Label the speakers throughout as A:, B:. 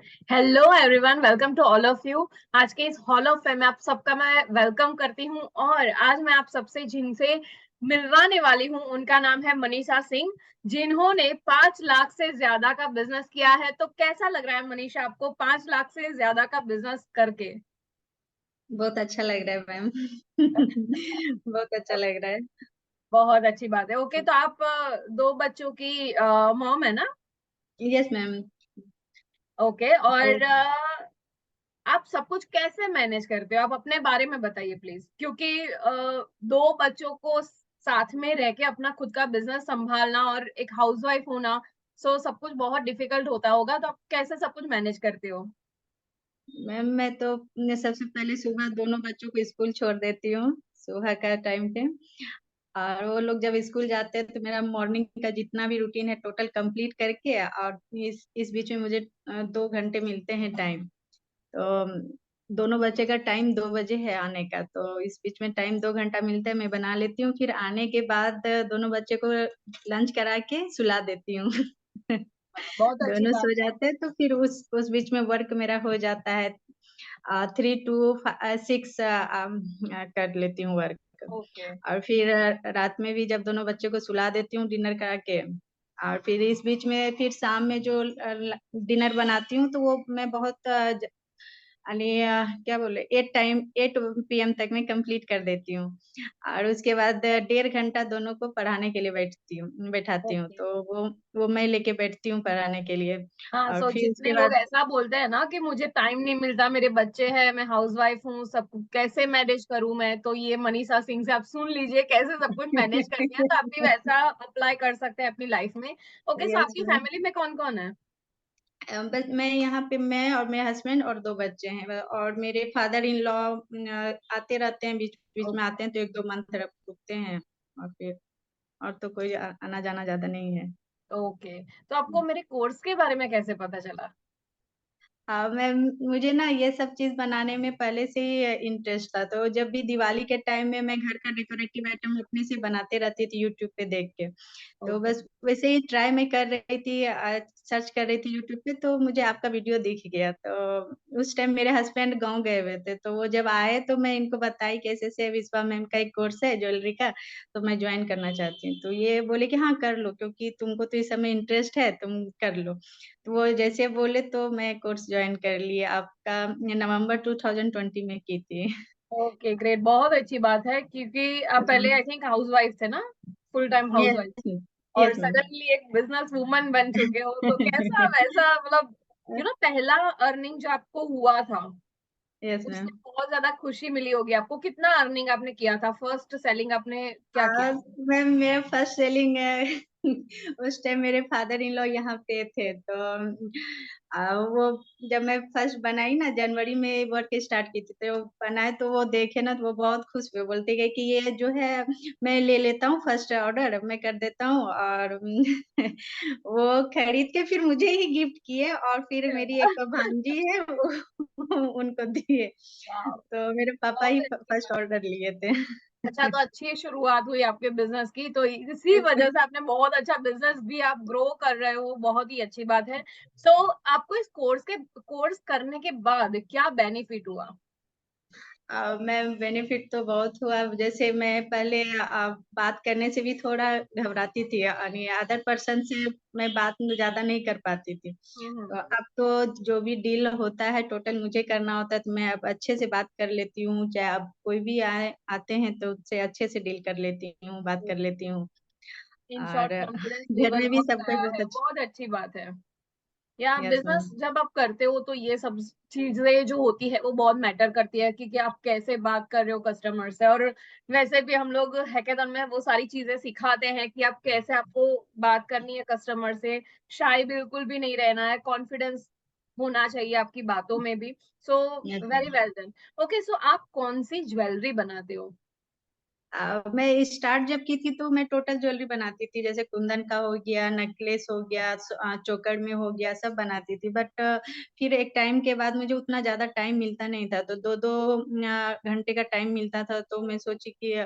A: Hello everyone, welcome to all of you. आज के इस हॉल ऑफ फेम में आप सबका मैं वेलकम करती हूं और आज मैं आप सबसे जिनसे मिलवाने वाली हूं उनका नाम है मनीषा सिंह, जिन्होंने 5 लाख से ज्यादा का बिजनेस किया है। तो कैसा लग रहा है मनीषा आपको 5 लाख से ज्यादा का बिजनेस करके?
B: बहुत अच्छा लग रहा है मैम। बहुत अच्छा लग रहा है।
A: बहुत अच्छी बात है। ओके, तो आप दो बच्चों की मॉम है ना?
B: Yes ma'am.
A: ओके,
B: तो
A: और आप सब कुछ कैसे मैनेज करते हो? आप अपने बारे में बताइए प्लीज, क्योंकि दो बच्चों को साथ में रह के अपना खुद का बिजनेस संभालना और एक हाउसवाइफ होना, सो सब कुछ बहुत डिफिकल्ट होता होगा। तो आप कैसे सब कुछ मैनेज करते हो?
B: मैम मैं तो सबसे पहले सुबह दोनों बच्चों को स्कूल छोड़ देती हूँ, सुबह का टाइम पे। और वो लोग जब स्कूल जाते हैं तो मेरा मॉर्निंग का जितना भी रूटीन है टोटल कंप्लीट करके, और इस बीच में मुझे 2 घंटे मिलते हैं टाइम। तो दोनों बच्चे का टाइम 2 बजे है आने का, तो इस बीच में टाइम 2 घंटा मिलता है, मैं बना लेती हूँ। फिर आने के बाद दोनों बच्चे को लंच करा के सुला देती हूँ।
A: बहुत अच्छी
B: दोनों
A: बात
B: सो
A: है।
B: जाते हैं तो फिर उस बीच में वर्क मेरा हो जाता है। 3 to 6 कर लेती हूँ वर्क।
A: ओके।
B: और फिर रात में भी जब दोनों बच्चे को सुला देती हूँ डिनर करा के, और फिर इस बीच में फिर शाम में जो डिनर बनाती हूँ तो वो मैं बहुत यानी क्या बोले 8 PM तक मैं कंप्लीट कर देती हूँ। और उसके बाद 1.5 घंटा दोनों को पढ़ाने के लिए बैठाती हूँ,
A: ओके।
B: तो वो मैं लेके बैठती हूँ पढ़ाने के लिए।
A: हाँ,
B: और
A: सो
B: फिर
A: जितने
B: उसके
A: लोग
B: बाद
A: ऐसा बोलते हैं ना कि मुझे टाइम नहीं मिलता, मेरे बच्चे हैं, मैं हाउसवाइफ हूँ, सब कैसे मैनेज करूँ मैं, तो ये मनीषा सिंह से आप सुन लीजिए कैसे सब कुछ मैनेज करती हैं, तो आप भी वैसा अप्लाई कर सकते हैं अपनी लाइफ में। ओके, सो
B: यस
A: आपकी
B: मैम।
A: फैमिली में कौन कौन है?
B: बस मैं यहाँ पे, मैं और मेरे हस्बैंड और 2 बच्चे हैं, और मेरे फादर इन लॉ आते रहते हैं, बीच बीच में आते हैं तो 1-2 मंथ रुकते हैं। और फिर और तो कोई आना जाना ज्यादा नहीं है।
A: ओके, तो आपको मेरे कोर्स के बारे में कैसे पता चला?
B: हाँ मैम, मुझे ना ये सब चीज बनाने में पहले से ही इंटरेस्ट था, तो जब भी दिवाली के टाइम में मैं घर का डेकोरेटिव आइटम अपने से बनाते रहती थी यूट्यूब पे देख के। तो
A: ओके।
B: बस वैसे ही ट्राई मैं कर रही थी, सर्च कर रही थी यूट्यूब पे, तो मुझे आपका वीडियो दिख गया। तो उस टाइम मेरे हस्बैंड गांव गए हुए थे, तो वो जब आए तो मैं इनको बताई कैसे ऐसे विश्वा मैम का एक कोर्स है ज्वेलरी का, तो मैं ज्वाइन करना चाहती हूँ। तो ये बोले कि हाँ कर लो, क्योंकि तुमको तो इस समय इंटरेस्ट है, तुम कर लो। तो वो जैसे बोले तो मैं कोर्स ज्वाइन कर लिया, आपका नवंबर 2020 में की थी।
A: ओके, ग्रेट, बहुत अच्छी बात है, क्योंकि आप पहले आई थिंक हाउसवाइफ थे ना, फुल टाइम हाउसवाइफ,
B: यस।
A: और
B: यस मैम।
A: सडनली एक बिजनेस वुमन बन चुके हो, तो कैसा वैसा मतलब पहला अर्निंग जो आपको हुआ था,
B: यस
A: उससे
B: मैम।
A: बहुत ज्यादा खुशी मिली होगी आपको। कितना अर्निंग आपने किया था? फर्स्ट सेलिंग आपने क्या किया?
B: आज मैम मेरा फर्स्ट सेलिंग है। उस टाइम मेरे फादर इन लॉ यहाँ पे थे, तो वो जब मैं फर्स्ट बनाई ना जनवरी में वर्क स्टार्ट की थी, तो वो बनाए तो वो देखे ना तो वो बहुत खुश हुए, बोलते गए कि ये जो है मैं ले लेता हूँ, फर्स्ट ऑर्डर मैं कर देता हूँ। और वो खरीद के फिर मुझे ही गिफ्ट किए, और फिर मेरी एक भांजी है वो उनको दिए।
A: वाह,
B: तो मेरे पापा
A: बहुत
B: ही
A: अच्छी
B: फर्स्ट
A: बात।
B: ऑर्डर लिए थे।
A: अच्छा, तो अच्छी शुरुआत हुई आपके बिजनेस की, तो इसी वजह से आपने बहुत अच्छा बिजनेस भी आप ग्रो कर रहे हो, बहुत ही अच्छी बात है। सो आपको इस कोर्स करने के बाद क्या बेनिफिट हुआ?
B: मैम बेनिफिट तो बहुत हुआ। जैसे मैं पहले बात करने से भी थोड़ा घबराती थी, यानी अदर पर्सन से मैं बात ज्यादा नहीं कर पाती थी।
A: हम्म।
B: तो अब तो जो भी डील होता है टोटल मुझे करना होता है, तो मैं अब अच्छे से बात कर लेती हूँ, चाहे अब कोई भी आते हैं तो उससे अच्छे से डील कर लेती हूँ, बात कर लेती हूँ।
A: इन
B: और
A: शॉर्ट कॉन्फिडेंस
B: घर
A: लेवल
B: में भी
A: बहुत
B: सब कोई
A: आया
B: बहुत
A: है,
B: अच्छा।
A: बहुत अच्छी बात है। या
B: यस मैम।
A: बिजनेस जब आप करते हो तो ये सब चीजें जो होती है वो बहुत मैटर करती है कि आप कैसे बात कर रहे हो कस्टमर से। और वैसे भी हम लोग हैकेथॉन में वो सारी चीजें सिखाते हैं कि आप कैसे, आपको बात करनी है कस्टमर से, शाय बिल्कुल भी नहीं रहना है, कॉन्फिडेंस होना चाहिए आपकी बातों में भी। So
B: yes
A: very well done. Okay, so आप कौन सी ज्वेलरी बनाते हो?
B: मैं स्टार्ट जब की थी तो मैं टोटल ज्वेलरी बनाती थी, जैसे कुंदन का हो गया, नेकलेस हो गया, चोकर में हो गया, सब बनाती थी। बट फिर एक टाइम के बाद मुझे उतना ज्यादा टाइम मिलता नहीं था, तो दो दो घंटे का टाइम मिलता था, तो मैं सोची कि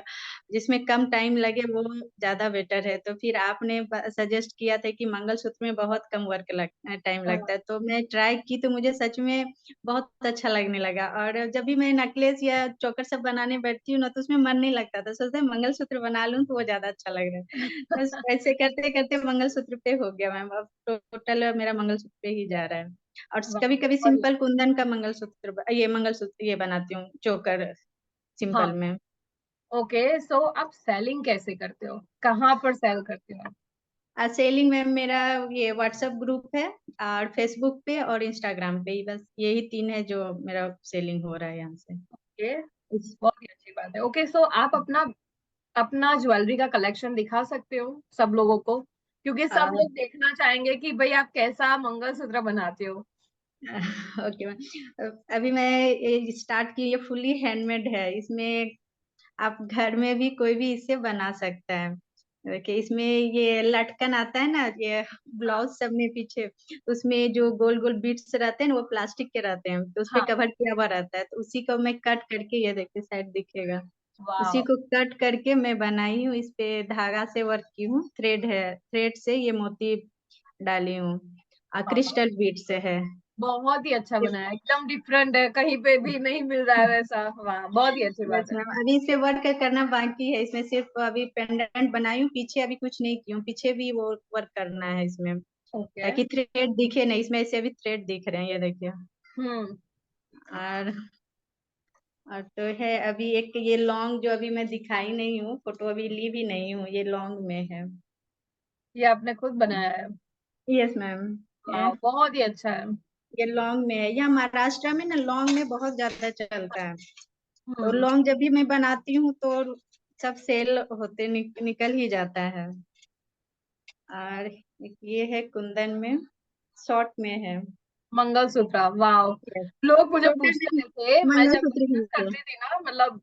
B: जिसमें कम टाइम लगे वो ज्यादा बेटर है। तो फिर आपने सजेस्ट किया था कि मंगलसूत्र में बहुत कम टाइम
A: हाँ।
B: लगता है, तो मैं ट्राई की, तो मुझे सच में बहुत अच्छा लगने लगा। और जब भी मैं नेकलेस या चोकर सब बनाने बैठती हूँ ना, तो उसमें मन नहीं लगता था, सोचते हैं मंगलसूत्र बना लूं तो वो ज्यादा अच्छा लग रहा है। बस ऐसे करते करते मंगलसूत्र पे हो गया मैम, अब टोटल मेरा मंगलसूत्र पे ही जा रहा है। और
A: वाह,
B: कभी कभी
A: और
B: सिंपल कुंदन का मंगलसूत्र ये बनाती हूँ, चोकर
A: हाँ।
B: सिंपल में।
A: ओके, सो आप सेलिंग कैसे करते हो, कहाँ पर सेल करते हो?
B: सेलिंग में मेरा ये व्हाट्सएप ग्रुप है, और फेसबुक पे और इंस्टाग्राम पे ही, बस यही तीन है जो मेरा सेलिंग हो रहा है यहाँ से।
A: ओके, बहुत ही अच्छी बात है। ओके, सो आप अपना अपना ज्वेलरी का कलेक्शन दिखा सकते हो सब लोगों को, क्योंकि सब
B: आ,
A: लोग देखना चाहेंगे कि भाई आप कैसा मंगलसूत्र बनाते हो।
B: ओके मैम, अभी मैं ये स्टार्ट की, ये फुली हैंडमेड है। इसमें आप घर में भी कोई भी इसे बना सकता है। देखिए इसमें ये लटकन आता है ना, ये ब्लाउज सब में पीछे, उसमें जो गोल गोल बीट्स रहते हैं ना, वो प्लास्टिक के रहते हैं, तो उसपे
A: हाँ।
B: कवर किया हुआ रहता है, तो उसी को मैं कट करके, ये देखिए साइड दिखेगा, उसी
A: वाह।
B: को कट करके मैं बनाई हूँ। इस पे धागा से वर्क की हूँ, थ्रेड है, थ्रेड से ये मोती डाली हूँ,
A: वाह,
B: क्रिस्टल बीट से है।
A: बहुत ही अच्छा बनाया, एकदम डिफरेंट है, कहीं पे भी नहीं मिल रहा है वैसा। वाह, बहुत ही अच्छी
B: बस
A: बात है।
B: मैम, अभी इस पे वर्क करना बाकी है, इसमें सिर्फ अभी पेंडेंट बनाई हूँ, पीछे अभी कुछ नहीं की हूँ, पीछे भी वो वर्क करना है इसमें,
A: ओके।
B: ताकि थ्रेड दिखे नहीं, इसमें से अभी थ्रेड दिख रहे हैं, ये देखिए।
A: हम्म।
B: और और तो है अभी एक ये लॉन्ग, जो अभी मैं दिखाई नहीं हूँ, फोटो अभी ली भी नहीं हूँ, ये लॉन्ग में है।
A: ये आपने खुद बनाया है?
B: Yes ma'am.
A: वाह, बहुत ही अच्छा है।
B: ये लॉन्ग में है, यहाँ महाराष्ट्र में ना लॉन्ग में बहुत ज्यादा चलता है, तो
A: हम्म।
B: लॉन्ग जब भी मैं बनाती हूँ तो सब सेल होते निकल ही जाता है। और एक ये है कुंदन में, शॉर्ट में है।
A: मंगलसूत्र, वाह।
B: यस,
A: लोग मुझे पूछते
B: टोटल
A: थे, मैं जब
B: मंगलसूत्र ही
A: बिजनेस
B: है।
A: करती थी ना, मतलब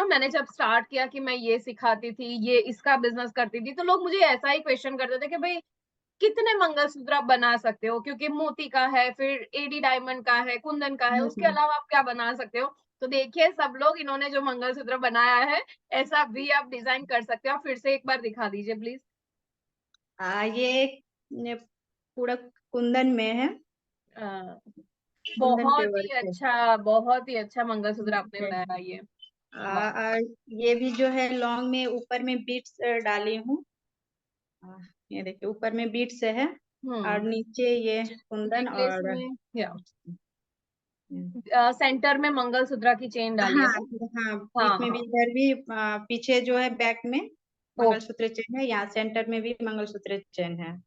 A: मैंने जब स्टार्ट किया कि मैं ये सिखाती थी, ये इसका बिजनेस करती थी, तो लोग मुझे ऐसा ही क्वेश्चन करते थे कि भाई कितने मंगलसूत्र आप बना सकते हो, क्योंकि मोती का है, फिर एडी डायमंड का है, कुंदन का है,
B: यस
A: उसके
B: मैम।
A: अलावा आप क्या बना सकते हो? तो देखिए सब लोग, इन्होंने जो मंगलसूत्र बनाया है, ऐसा भी आप डिजाइन कर सकते हो। आप फिर से एक बार दिखा दीजिए प्लीज।
B: ये पूरा कुंदन में है, कुंदन पे
A: बहुत ही
B: वर्क है।
A: अच्छा, बहुत ही अच्छा मंगलसूत्र आपने
B: है।
A: बनाया ये। वाह।
B: और ये भी जो है लॉन्ग में ऊपर में बीट्स डाली हूँ। आ, ये देखिए ऊपर में बीट्स है, और
A: हम्म।
B: नीचे ये कुंदन
A: नेकलेस
B: और
A: में या सेंटर में मंगलसूत्र की चेन डाली है
B: हाँ
A: ना?
B: हाँ,
A: हाँ
B: बीच में भी,
A: हाँ।
B: इधर भी पीछे जो है बैक में
A: ओके।
B: मंगलसूत्र चेन है, यहाँ सेंटर में भी मंगलसूत्र चेन है।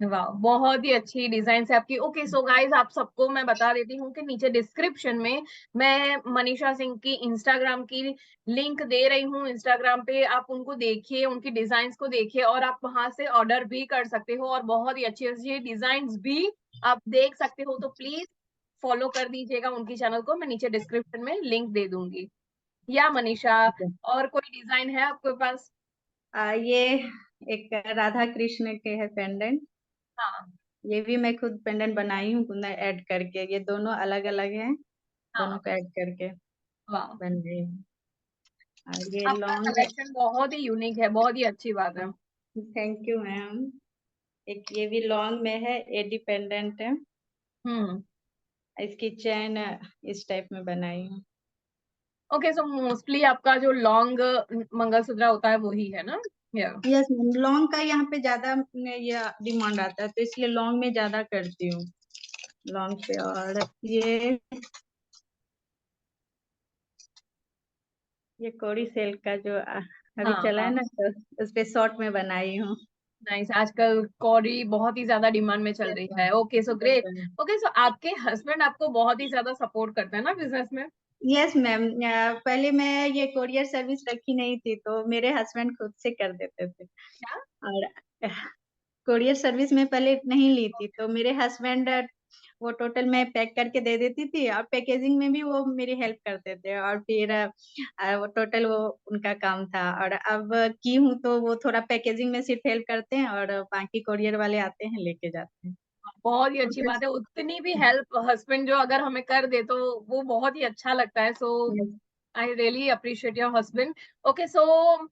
A: वाह, बहुत ही अच्छी डिजाइन है आपकी। ओके, सो गाइस, आप सबको मैं बता देती हूँ कि नीचे डिस्क्रिप्शन में मैं मनीषा सिंह की इंस्टाग्राम की लिंक दे रही हूँ। इंस्टाग्राम पे आप उनको देखिए, उनकी डिजाइन्स को देखिए, और आप वहां से ऑर्डर भी कर सकते हो, और बहुत ही अच्छी अच्छी डिजाइन्स भी आप देख सकते हो। तो प्लीज फॉलो कर दीजिएगा उनकी चैनल को, मैं नीचे डिस्क्रिप्शन में लिंक दे दूंगी। या मनीषा,
B: ठीक है।
A: और कोई डिजाइन है आपके पास?
B: ये एक राधा कृष्ण के है पेंडेंट,
A: हाँ
B: ये भी मैं खुद पेंडेंट बनाई हूँ कुंदन ऐड करके, ये दोनों अलग अलग हैं, दोनों
A: हाँ।
B: को ऐड करके
A: वाह,
B: बन गई है। और ये
A: आपका
B: लॉन्ग,
A: कलेक्शन बहुत ही यूनिक है, बहुत ही अच्छी बात है।
B: Thank you ma'am. एक ये भी लॉन्ग में है, ये डिपेंडेंट है,
A: हम्म।
B: इसकी चैन इस टाइप में बनाई हूँ।
A: ओके, सो मोस्टली आपका जो लॉन्ग मंगलसूत्र होता है वही है ना? या
B: यस मैम, लॉन्ग का यहाँ पे ज्यादा ये डिमांड आता है, तो इसलिए लॉन्ग में ज्यादा करती हूँ, लॉन्ग पे। और ये कौड़ी सिल्क का जो अभी
A: हाँ
B: चला है
A: हाँ।
B: ना, तो उस पे शॉर्ट में बनाई हूँ।
A: नाइस, आजकल कौड़ी बहुत ही ज्यादा डिमांड में चल
B: यस
A: रही है।
B: Ma'am.
A: Okay, so
B: yes
A: great.
B: Ma'am.
A: Okay, so आपके हस्बैंड आपको बहुत ही ज्यादा सपोर्ट करते हैं ना बिजनेस में?
B: यस मैम, पहले मैं ये कोरियर सर्विस रखी नहीं थी, तो मेरे हस्बैंड खुद से कर देते थे।
A: क्या?
B: और कोरियर सर्विस में पहले नहीं ली थी, तो मेरे हस्बैंड वो टोटल मैं पैक करके दे देती थी और पैकेजिंग में भी वो मेरी हेल्प करते थे और फिर वो टोटल वो उनका काम था और अब की हूँ तो वो थोड़ा पैकेजिंग में सिर्फ हेल्प करते हैं और बाकी कोरियर वाले आते हैं, लेके जाते हैं।
A: बहुत ही
B: तो
A: अच्छी बात
B: बस
A: है, उतनी भी हेल्प हस्बैंड जो अगर हमें कर दे तो वो बहुत ही अच्छा लगता है। So
B: yes.
A: I really appreciate your husband. Okay, so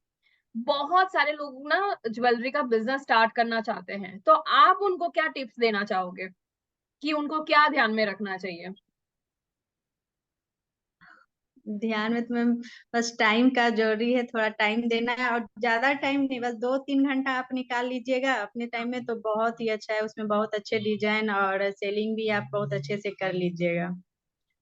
A: बहुत सारे लोग ना ज्वेलरी का बिजनेस स्टार्ट करना चाहते हैं, तो आप उनको क्या टिप्स देना चाहोगे कि उनको क्या ध्यान में रखना चाहिए?
B: ध्यान में तो मैम बस टाइम का ज़रूरी है, थोड़ा टाइम देना है और ज़्यादा टाइम नहीं, बस 2-3 घंटा आप निकाल लीजिएगा अपने टाइम में तो बहुत ही अच्छा है, उसमें बहुत अच्छे डिज़ाइन और सेलिंग भी आप बहुत अच्छे से कर लीजिएगा।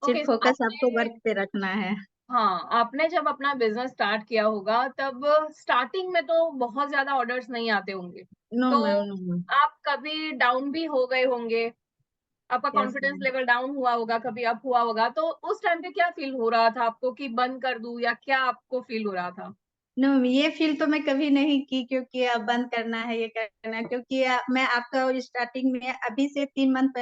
B: सिर्फ
A: ओके,
B: फोकस आपको
A: आपने
B: वर्क पे रखना है।
A: हाँ, आपने जब अपना बिजनेस स्टार्ट किया होगा तब स्टार्टिंग में तो बहुत ज्यादा ऑर्डर्स नहीं आते होंगे,
B: नो
A: तो
B: मैम, नो मैम।
A: आप कभी डाउन भी हो गए होंगे, आपका
B: yes
A: confidence
B: ma'am.
A: Level down हुआ होगा, कभी अप हुआ होगा, तो उस टाइम पे क्या फील हो रहा था आपको कि बंद कर दूं या क्या आपको फील हो रहा था?
B: नो, ये फ़ील तो मैं कभी नहीं की क्योंकि अब बंद करना है, ये करना है क्योंकि मैं आपका स्टार्टिंग में अभी से 3 मंथ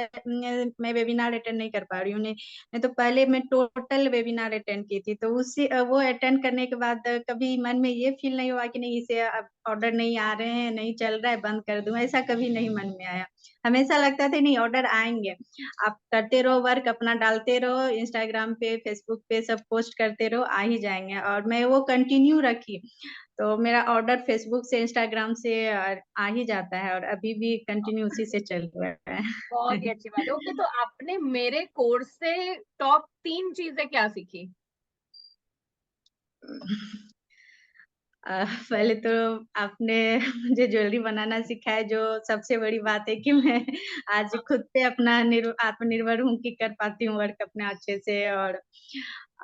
B: मैं वेबिनार अटेंड नहीं कर पा रही हूँ। नहीं तो पहले मैं टोटल वेबिनार अटेंड की थी। तो वो अटेंड करने के बाद कभी मन में ये फ़ील नहीं हुआ कि नहीं इसे अब ऑर्डर नहीं आ रहे हैं, नहीं चल रहा है, बंद कर दूँ, ऐसा कभी नहीं मन में आया। हमेशा लगता था नहीं ऑर्डर आएँगे। आप करते रहो वर्क अपना डालते रहो इंस्टाग्राम पे, फेसबुक पे सब पोस्ट करते रहो, आ ही जाएँगे और मैं वो कंटिन्यू रखी। तो मेरा ऑर्डर फेसबुक से, इंस्टाग्राम से आ ही जाता है और अभी भी कंटिन्यू उसी से चल रहा
A: बहुत ही
B: है।
A: अच्छी बात है। ओके, तो आपने मेरे कोर्स से टॉप 3 चीजें क्या सीखी?
B: पहले तो आपने मुझे ज्वेलरी बनाना सिखाया जो सबसे बड़ी बात है कि मैं आज खुद पे अपना आत्मनिर्भर हूँ कि कर पाती हूँ वर्क अपना अच्छे से और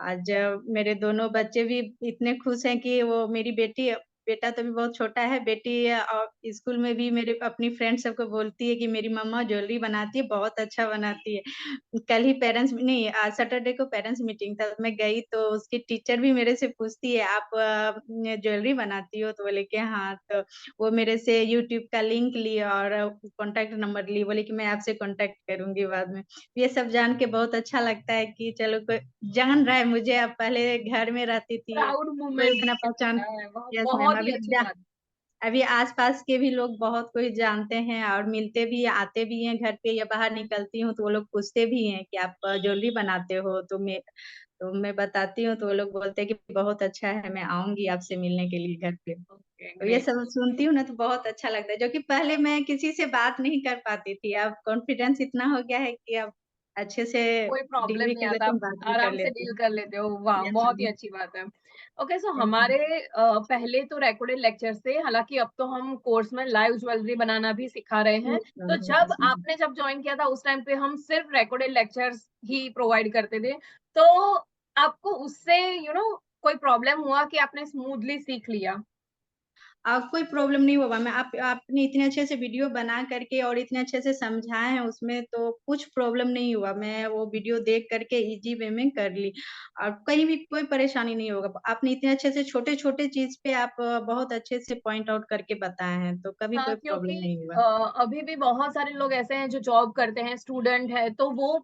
B: आज मेरे दोनों बच्चे भी इतने खुश हैं कि वो मेरी बेटा तो अभी बहुत छोटा है, बेटी स्कूल में भी मेरे अपनी फ्रेंड सबको बोलती है कि मेरी मम्मा ज्वेलरी बनाती है, बहुत अच्छा बनाती है। कल ही पेरेंट्स नहीं आज सैटरडे को पेरेंट्स मीटिंग था, मैं गई तो उसकी टीचर भी मेरे से पूछती है, "आप ज्वेलरी बनाती हो?" तो बोले कि हाँ, तो वो मेरे से यूट्यूब का लिंक ली और कॉन्टैक्ट नंबर ली, बोली कि मैं आपसे कॉन्टैक्ट करूँगी बाद में। ये सब जान के बहुत अच्छा लगता है कि चलो कोई जान रहा है मुझे, अब पहले घर में रहती थी,
A: प्राउड
B: कोई
A: मोमेंट
B: उतना पहचान
A: है,
B: यस मैम,
A: बहुत ही अच्छी बात।
B: अभी आस-पास के भी लोग बहुत कोई जानते हैं और मिलते भी आते भी हैं घर पे या बाहर निकलती हूँ तो वो लोग पूछते भी हैं कि आप ज्वेलरी बनाते हो? तो मैं बताती हूँ तो वो लोग बोलते हैं कि बहुत अच्छा है, मैं आऊँगी आपसे मिलने के लिए घर पे।
A: ओके,
B: तो ये
A: ग्रेट।
B: सब सुनती हूँ ना तो बहुत अच्छा लगता है, जो कि पहले मैं किसी से बात नहीं कर पाती थी, अब कॉन्फिडेंस इतना हो गया है कि अब अच्छे से
A: कोई
B: डील
A: प्रॉब्लम
B: भी
A: नहीं
B: कर
A: आता,
B: लेती
A: आप
B: हूँ, बात भी कर
A: आराम से
B: लेती
A: डील
B: हूँ।
A: कर लेते हो। वाह!
B: यस
A: बहुत ही
B: मैम,
A: अच्छी बात है। Okay, so
B: yes ma'am.
A: हमारे पहले तो रिकॉर्डेड लेक्चर्स थे, हालाँकि अब तो हम कोर्स में लाइव ज्वेलरी बनाना भी सिखा रहे हैं।
B: यस
A: तो
B: मैम,
A: जब
B: यस मैम।
A: आपने जब जॉइन किया था उस टाइम पे हम सिर्फ रिकॉर्डेड लेक्चर्स ही प्रोवाइड करते थे। तो आपको उससे कोई प्रॉब्लम हुआ कि आपने स्मूथली सीख लिया?
B: कोई प्रॉब्लम नहीं होगा मैं आप आपने इतने अच्छे से वीडियो बना करके और इतने अच्छे से समझाए हैं उसमें तो कुछ प्रॉब्लम नहीं हुआ। मैं वो वीडियो देख करके ईज़ी वे में कर ली और कहीं भी कोई परेशानी नहीं होगा। आपने इतने अच्छे से छोटे-छोटे चीज़ पे आप बहुत अच्छे से पॉइंट आउट करके बताए हैं, तो कभी
A: हाँ,
B: कोई
A: क्योंकि
B: प्रॉब्लम नहीं हुआ।
A: अभी भी बहुत सारे लोग ऐसे हैं जो जॉब करते हैं, स्टूडेंट हैं, तो वो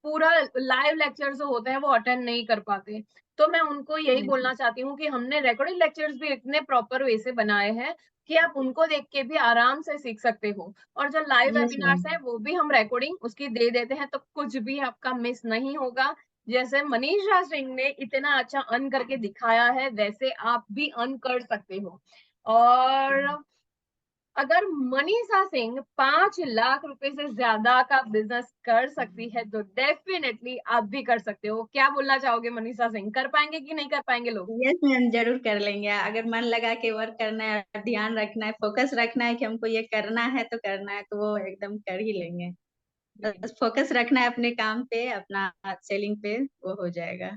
A: पूरा लाइव लेक्चर जो होते हैं वो अटेंड नहीं कर पाते। तो मैं उनको यही
B: यस,
A: बोलना चाहती हूँ कि हमने रिकॉर्डेड लेक्चर्स भी इतने प्रॉपर वे से बनाए हैं कि आप उनको देख के भी आराम से सीख सकते हो। और जो लाइव
B: यस मैम।
A: वेबिनार्स हैं वो भी हम रिकॉर्डिंग उसकी दे देते हैं, तो कुछ भी आपका मिस नहीं होगा। जैसे मनीषा सिंह ने इतना अच्छा अर्न करके दिखाया है, वैसे आप भी अर्न कर सकते हो। और अगर मनीषा सिंह 5 लाख रुपए से ज्यादा का बिजनेस कर सकती है तो डेफिनेटली आप भी कर सकते हो। क्या बोलना चाहोगे मनीषा सिंह? कर पाएंगे कि नहीं कर पाएंगे लोग?
B: यस मैम, ज़रूर कर लेंगे। अगर मन लगा के वर्क करना है, ध्यान रखना है, फ़ोकस रखना है कि हमको ये करना है तो करना है, तो वो एकदम कर ही लेंगे। बस फ़ोकस रखना है अपने काम पे, अपना सेलिंग पे, वो हो जाएगा।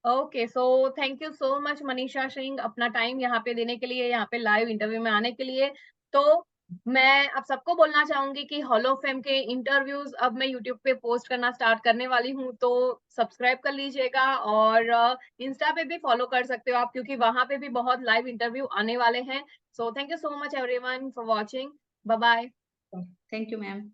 A: Okay, so thank you so much Manisha Singh अपना टाइम यहाँ पे देने के लिए, यहाँ पे लाइव इंटरव्यू में आने के लिए। तो मैं आप सबको बोलना चाहूंगी कि हॉलो फेम के इंटरव्यूज अब मैं यूट्यूब पे पोस्ट करना स्टार्ट करने वाली हूँ, तो सब्सक्राइब कर लीजिएगा और इंस्टा पे भी फॉलो कर सकते हो आप, क्योंकि वहां पे भी बहुत लाइव इंटरव्यू आने वाले हैं। So thank you so much everyone for watching. Bye bye.
B: Thank you ma'am.